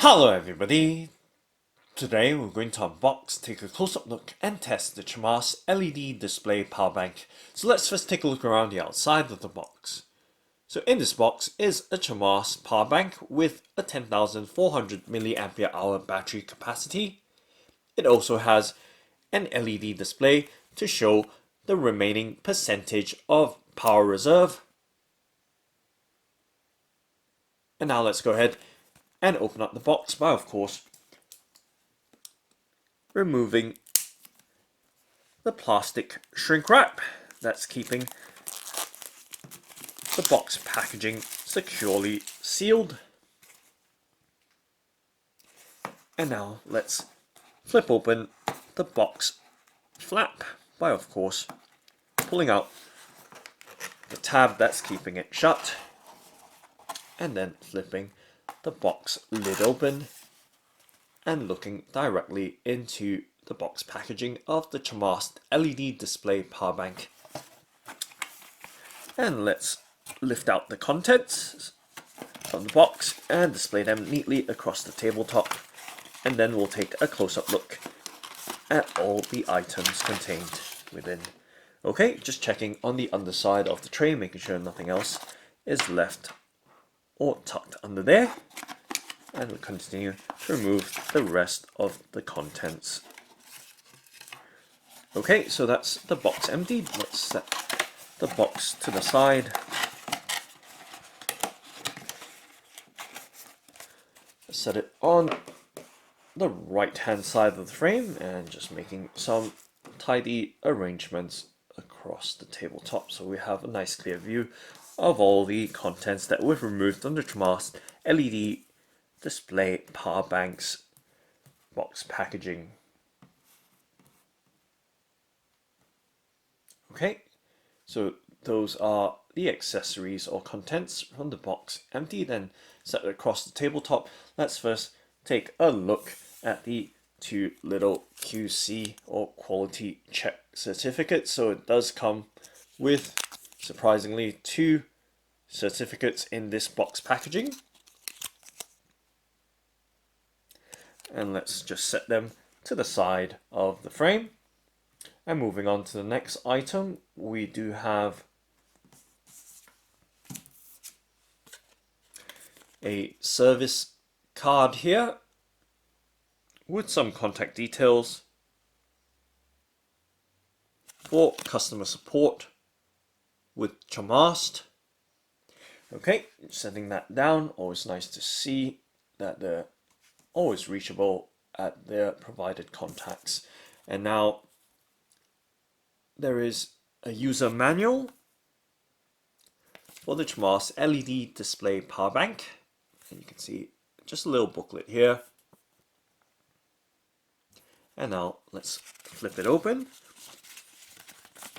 Hello everybody! Today we're going to unbox, take a close-up look and test the Charmast LED display power bank. So let's first take a look around the outside of the box. So in this box is a Charmast power bank with a 10,400 mAh battery capacity. It also has an LED display to show the remaining percentage of power reserve. And now let's go ahead and open up the box by, of course, removing the plastic shrink wrap that's keeping the box packaging securely sealed. And now let's flip open the box flap by, of course, pulling out the tab that's keeping it shut and then flipping the box lid open and looking directly into the box packaging of the Charmast LED display power bank. And let's lift out the contents of the box and display them neatly across the tabletop, and then we'll take a close-up look at all the items contained within. Okay, just checking on the underside of the tray, making sure nothing else is left or tucked under there. And we'll continue to remove the rest of the contents. Okay, so that's the box emptied. Let's set the box to the side. Set it on the right hand side of the frame and just making some tidy arrangements across the tabletop so we have a nice clear view of all the contents that we've removed under Charmast LED display power banks box packaging. Okay, so those are the accessories or contents from the box empty, then set it across the tabletop. Let's first take a look at the two little QC or quality check certificates. So it does come with, surprisingly, two certificates in this box packaging. And let's just set them to the side of the frame. And moving on to the next item, we do have a service card here with some contact details for customer support with Charmast. Okay, setting that down, always nice to see that they're always reachable at their provided contacts. And now there is a user manual for the Charmast LED display power bank, and you can see just a little booklet here. And now let's flip it open.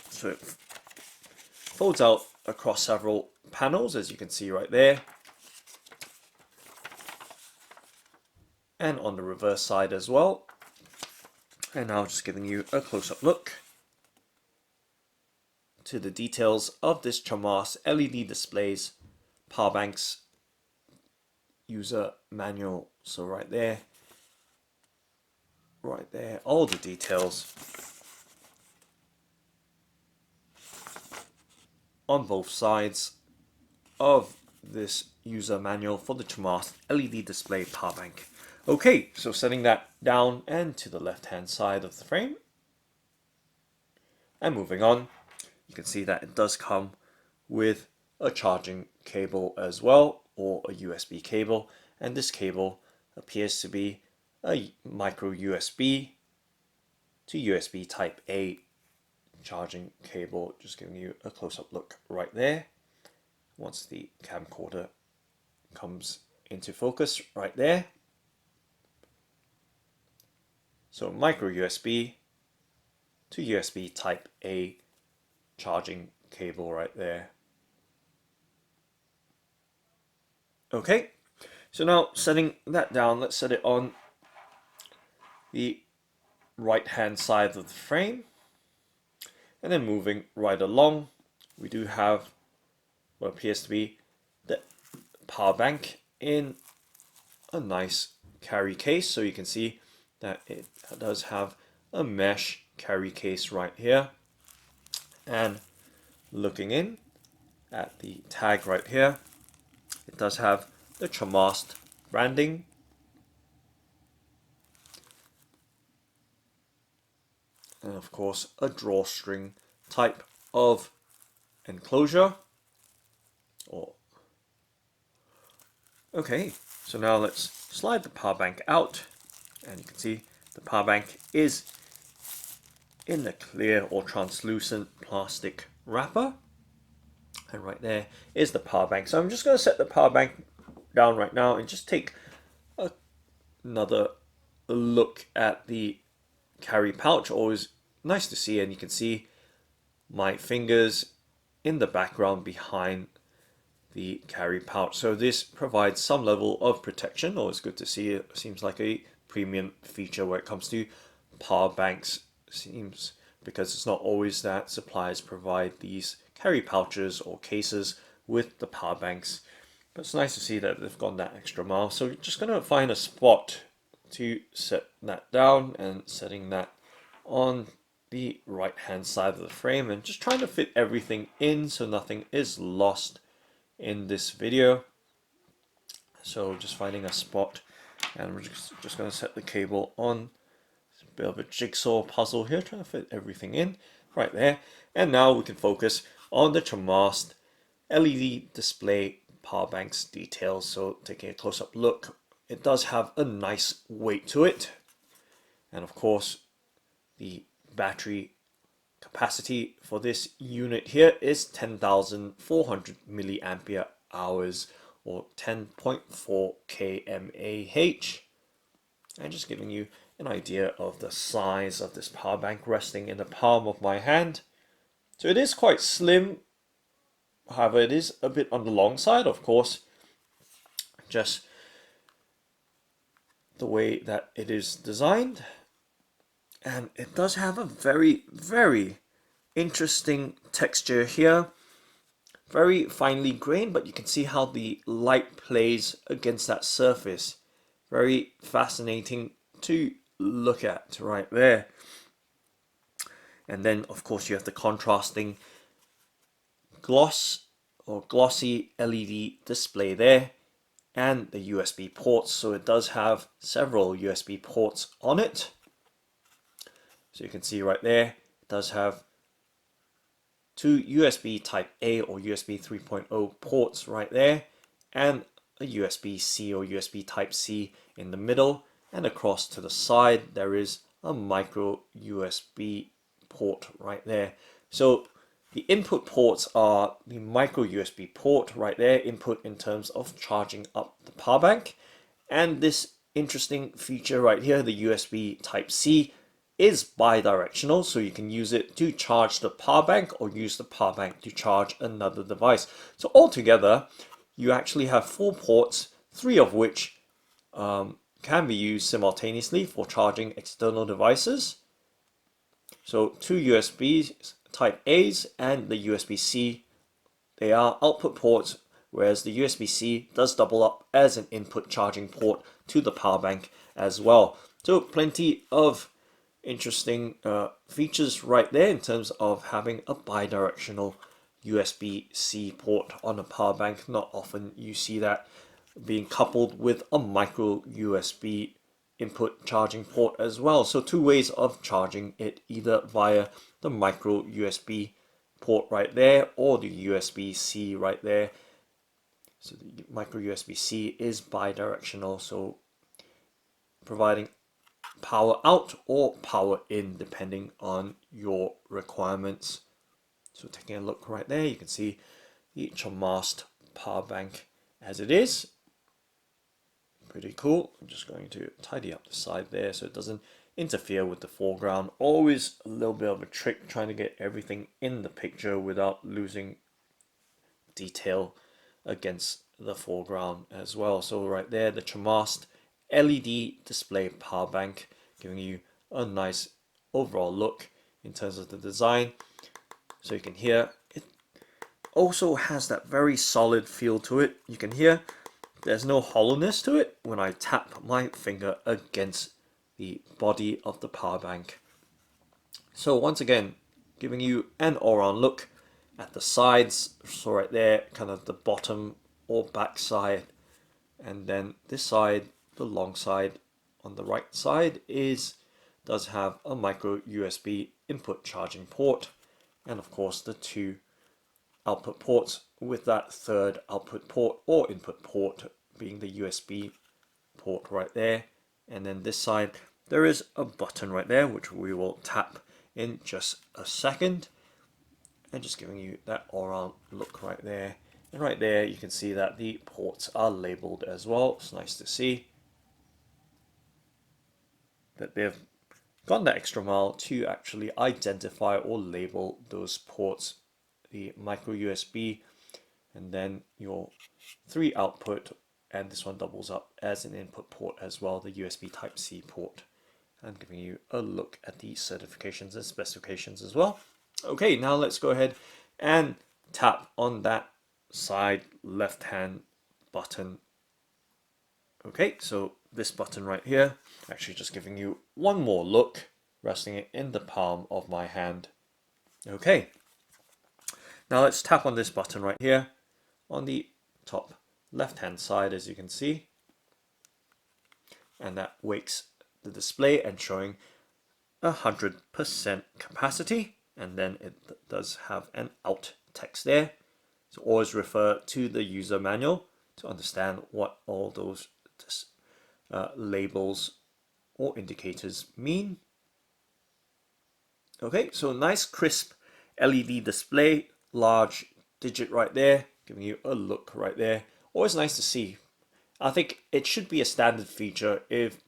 So it folds out across several panels, as you can see right there. And on the reverse side as well. And now just giving you a close-up look to the details of this Charmast LED displays power banks user manual. So right there, all the details on both sides of this user manual for the Charmast LED display power bank. Okay, so setting that down and to the left hand side of the frame. And moving on, you can see that it does come with a charging cable as well, or a USB cable. And this cable appears to be a micro USB to USB type A charging cable. Just giving you a close-up look right there. Once the camcorder comes into focus right there. So micro USB to USB type A charging cable right there. Okay, so now setting that down, let's set it on the right hand side of the frame. And then moving right along, we do have what appears to be the power bank in a nice carry case. So you can see that it does have a mesh carry case right here. And looking in at the tag right here, it does have the Charmast branding. And of course, a drawstring type of enclosure. Okay, so now let's slide the power bank out, and you can see the power bank is in the clear or translucent plastic wrapper. And right there is the power bank. So I'm just going to set the power bank down right now and just take another look at the carry pouch. Always nice to see, and you can see my fingers in the background behind the carry pouch. So this provides some level of protection. Always good to see. It seems like a premium feature where it comes to power banks. Seems because it's not always that suppliers provide these carry pouches or cases with the power banks. But it's nice to see that they've gone that extra mile. So we're just going to find a spot to set that down, and setting that on the right hand side of the frame, and just trying to fit everything in so nothing is lost in this video. So just finding a spot, and we're just going to set the cable on. It's a bit of a jigsaw puzzle here, trying to fit everything in right there. And now we can focus on the Charmast LED display power banks details. So taking a close-up look, it does have a nice weight to it, and of course the battery capacity for this unit here is 10,400 milliampere hours, or 10.4 kmAh. And just giving you an idea of the size of this power bank resting in the palm of my hand. So it is quite slim, however it is a bit on the long side, of course, just the way that it is designed. And it does have a very, very interesting texture here. Very finely grained, but you can see how the light plays against that surface. Very fascinating to look at right there. And then, of course, you have the contrasting gloss or glossy LED display there, and the USB ports. So it does have several USB ports on it. So you can see right there, it does have two USB Type A or USB 3.0 ports right there, and a USB-C or USB Type C in the middle, and across to the side there is a micro USB port right there. So the input ports are the micro USB port right there, input in terms of charging up the power bank, and this interesting feature right here, the USB Type C, is bi-directional, so you can use it to charge the power bank or use the power bank to charge another device. So altogether, you actually have 4 ports, 3 of which can be used simultaneously for charging external devices. So 2 USB Type A's and the USB-C, they are output ports, whereas the USB-C does double up as an input charging port to the power bank as well. So plenty of interesting features right there in terms of having a bi-directional USB-C port on a power bank. Not often you see that being coupled with a micro USB input charging port as well. So 2 ways of charging it, either via the micro USB port right there or the USB-C right there. So the micro USB-C is bi-directional, so providing power out or power in depending on your requirements. So taking a look right there, you can see the Charmast power bank as it is. Pretty cool. I'm just going to tidy up the side there so it doesn't interfere with the foreground. Always a little bit of a trick trying to get everything in the picture without losing detail against the foreground as well. So right there, the Charmast LED display power bank, giving you a nice overall look in terms of the design. So you can hear it also has that very solid feel to it. You can hear there's no hollowness to it when I tap my finger against the body of the power bank. So once again, giving you an all-round look at the sides. So right there, kind of the bottom or back side, and then this side, the long side on the right side does have a micro USB input charging port, and of course the two output ports, with that third output port or input port being the USB port right there. And then this side, there is a button right there, which we will tap in just a second. And just giving you that all-round look right there. And right there, you can see that the ports are labeled as well. It's nice to see that they've gone the extra mile to actually identify or label those ports. The micro USB, and then your 3 output, and this one doubles up as an input port as well, the USB Type-C port. And giving you a look at the certifications and specifications as well. Okay, now let's go ahead and tap on that side left hand button. Okay, so this button right here, actually just giving you one more look, resting it in the palm of my hand. Okay, now let's tap on this button right here on the top left hand side, as you can see, and that wakes the display and showing 100% capacity, and then it does have an out text there. So always refer to the user manual to understand what all those labels or indicators mean. Okay, so nice crisp LED display, large digit right there, giving you a look right there. Always nice to see. I think it should be a standard feature if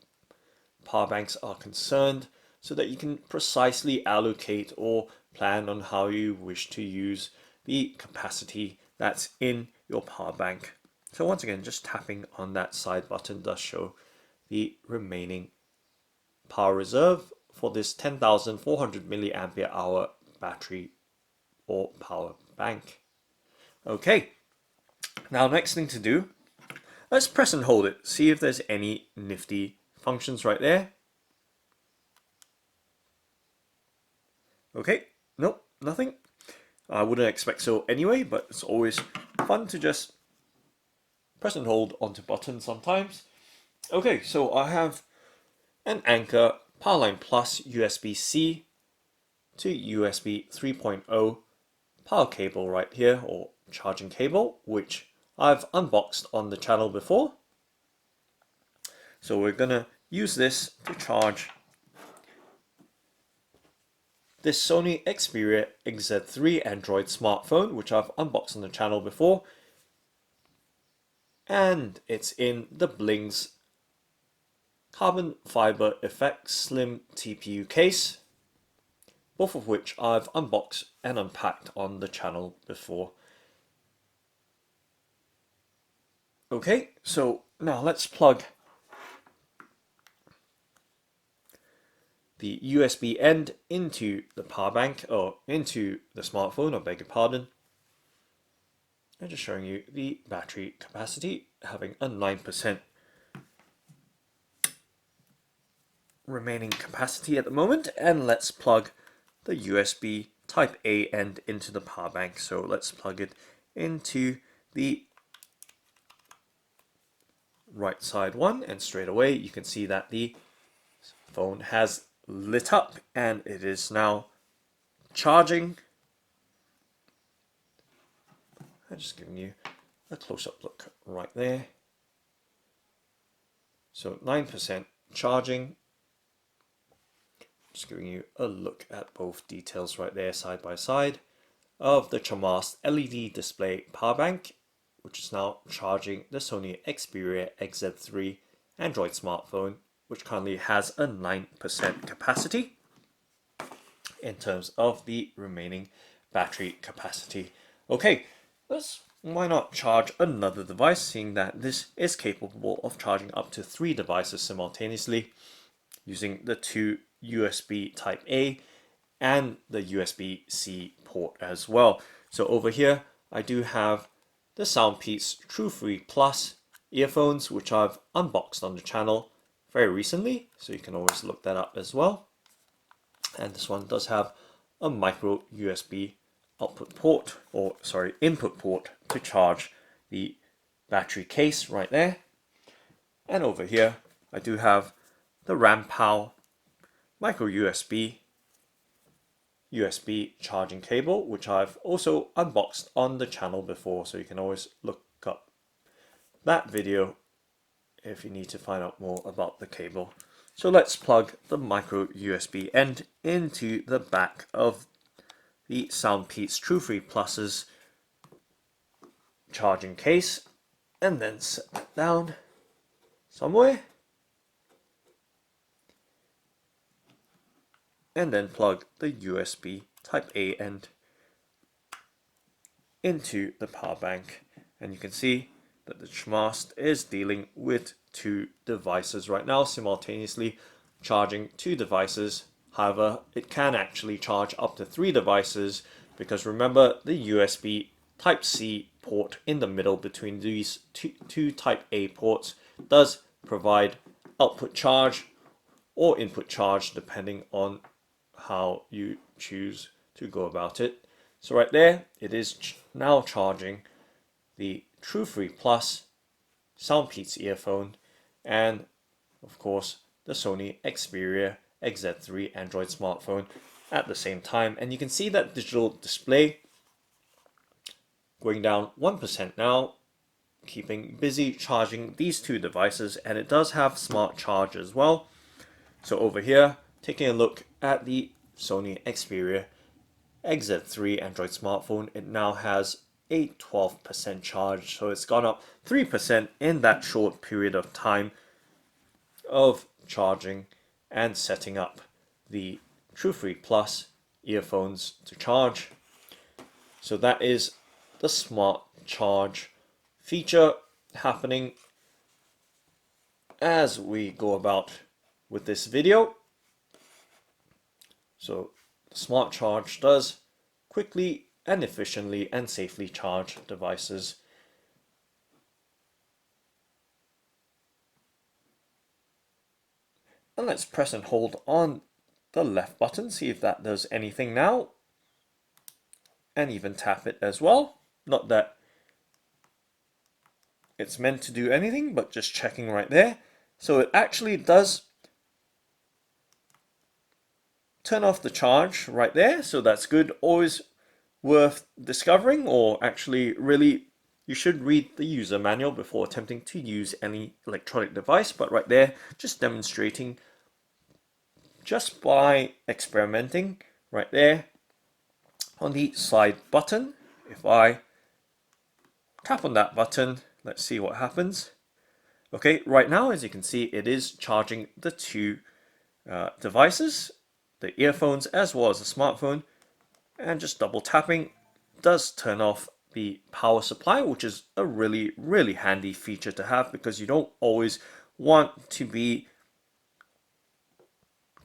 power banks are concerned, so that you can precisely allocate or plan on how you wish to use the capacity that's in your power bank. So once again, just tapping on that side button does show the remaining power reserve for this 10,400 milliampere hour battery or power bank. Okay, now next thing to do, let's press and hold it, see if there's any nifty functions right there. Okay, nope, nothing. I wouldn't expect so anyway, but it's always fun to just press and hold onto buttons sometimes. Okay, so I have an Anker Powerline Plus USB-C to USB 3.0 power cable right here, or charging cable, which I've unboxed on the channel before. So we're gonna use this to charge this Sony Xperia XZ3 Android smartphone, which I've unboxed on the channel before. And it's in the Bling's Carbon Fiber Effect Slim TPU case, both of which I've unboxed and unpacked on the channel before. Okay, so now let's plug the USB end into the power bank, or into the smartphone, I beg your pardon. I'm just showing you the battery capacity, having a 9% remaining capacity at the moment. And let's plug the USB Type A end into the power bank. So let's plug it into the right side one, and straight away you can see that the phone has lit up and it is now charging. I'm just giving you a close-up look right there. So 9% charging. Just giving you a look at both details right there side by side of the Charmast LED display power bank, which is now charging the Sony Xperia XZ3 Android smartphone, which currently has a 9% capacity in terms of the remaining battery capacity. Okay, why not charge another device, seeing that this is capable of charging up to 3 devices simultaneously using the 2 USB Type A and the USB-C port as well. So over here I do have the Soundpeace True Free Plus earphones, which I've unboxed on the channel very recently, so you can always look that up as well. And this one does have a micro USB output port, or sorry, input port to charge the battery case right there. And over here, I do have the RAM POW micro USB charging cable, which I've also unboxed on the channel before, so you can always look up that video if you need to find out more about the cable. So let's plug the micro USB end into the back of the Soundpeats True3 Plus's charging case, and then set that down somewhere, and then plug the USB Type A end into the power bank. And you can see that the Charmast is dealing with two devices right now, simultaneously charging two devices. However, it can actually charge up to 3 devices, because remember, the USB Type-C port in the middle between these two Type A ports does provide output charge or input charge depending on how you choose to go about it. So right there, it is now charging the True3 Plus Soundpeats earphone and of course the Sony Xperia XZ3 Android smartphone at the same time. And you can see that digital display going down 1% now, keeping busy charging these two devices, and it does have smart charge as well. So over here, taking a look at the Sony Xperia XZ3 Android smartphone, it now has a 12% charge, so it's gone up 3% in that short period of time of charging and setting up the True3 Plus earphones to charge. So that is the smart charge feature happening as we go about with this video. So the smart charge does quickly and efficiently and safely charge devices. And let's press and hold on the left button, see if that does anything now, and even tap it as well. Not that it's meant to do anything, but just checking right there. So it actually does turn off the charge right there, so that's good. Always worth discovering, or actually really you should read the user manual before attempting to use any electronic device. But right there, just demonstrating just by experimenting right there on the side button. If I tap on that button, let's see what happens. Okay, right now, as you can see, it is charging the two devices, the earphones as well as the smartphone, and just double tapping does turn off the power supply, which is a really handy feature to have, because you don't always want to be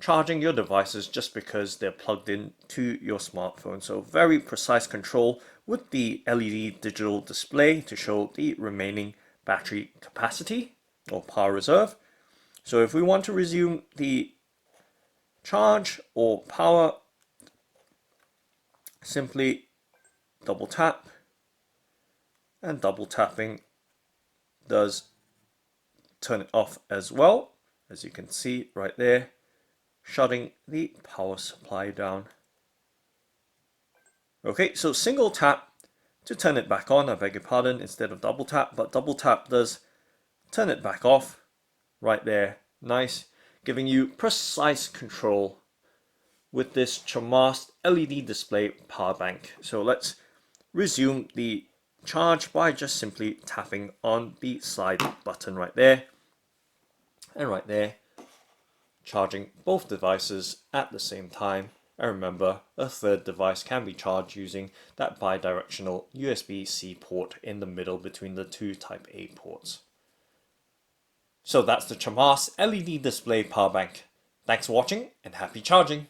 charging your devices just because they're plugged in to your smartphone. So very precise control with the LED digital display to show the remaining battery capacity or power reserve. So if we want to resume the charge or power, simply double tap, and double tapping does turn it off as well, as you can see right there, shutting the power supply down. Okay, so single tap to turn it back on, I beg your pardon, instead of double tap, but double tap does turn it back off right there. Nice, giving you precise control with this Charmast LED display power bank. So let's resume the charge by just simply tapping on the side button right there, and right there, charging both devices at the same time. And remember, a third device can be charged using that bidirectional USB-C port in the middle between the two Type A ports. So that's the Charmast LED display power bank. Thanks for watching and happy charging!